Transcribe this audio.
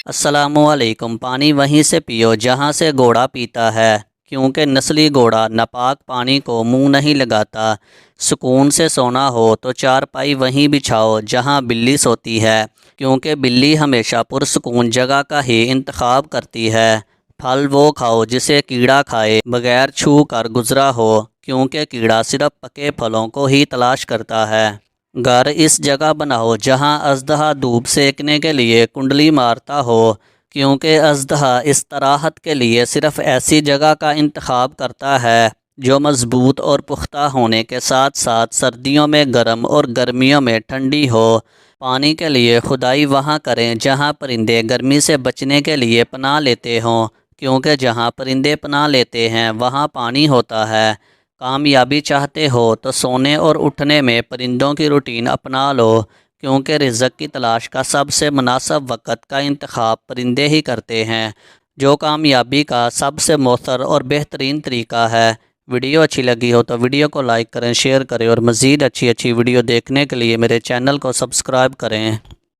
السلام علیکم۔ پانی وہیں سے پیو جہاں سے گھوڑا پیتا ہے، کیونکہ نسلی گھوڑا ناپاک پانی کو منہ نہیں لگاتا۔ سکون سے سونا ہو تو چارپائی وہیں بچھاؤ جہاں بلی سوتی ہے، کیونکہ بلی ہمیشہ پرسکون جگہ کا ہی انتخاب کرتی ہے۔ پھل وہ کھاؤ جسے کیڑا کھائے بغیر چھو کر گزرا ہو، کیونکہ کیڑا صرف پکے پھلوں کو ہی تلاش کرتا ہے۔ گھر اس جگہ بناؤ جہاں اژدہا دھوپ سینکنے کے لیے کنڈلی مارتا ہو، کیونکہ اژدہا استراحت کے لیے صرف ایسی جگہ کا انتخاب کرتا ہے جو مضبوط اور پختہ ہونے کے ساتھ ساتھ سردیوں میں گرم اور گرمیوں میں ٹھنڈی ہو۔ پانی کے لیے کھدائی وہاں کریں جہاں پرندے گرمی سے بچنے کے لیے پناہ لیتے ہوں، کیونکہ جہاں پرندے پناہ لیتے ہیں وہاں پانی ہوتا ہے۔ کامیابی چاہتے ہو تو سونے اور اٹھنے میں پرندوں کی روٹین اپنا لو، کیونکہ رزق کی تلاش کا سب سے مناسب وقت کا انتخاب پرندے ہی کرتے ہیں، جو کامیابی کا سب سے مؤثر اور بہترین طریقہ ہے۔ ویڈیو اچھی لگی ہو تو ویڈیو کو لائک کریں، شیئر کریں اور مزید اچھی ویڈیو دیکھنے کے لیے میرے چینل کو سبسکرائب کریں۔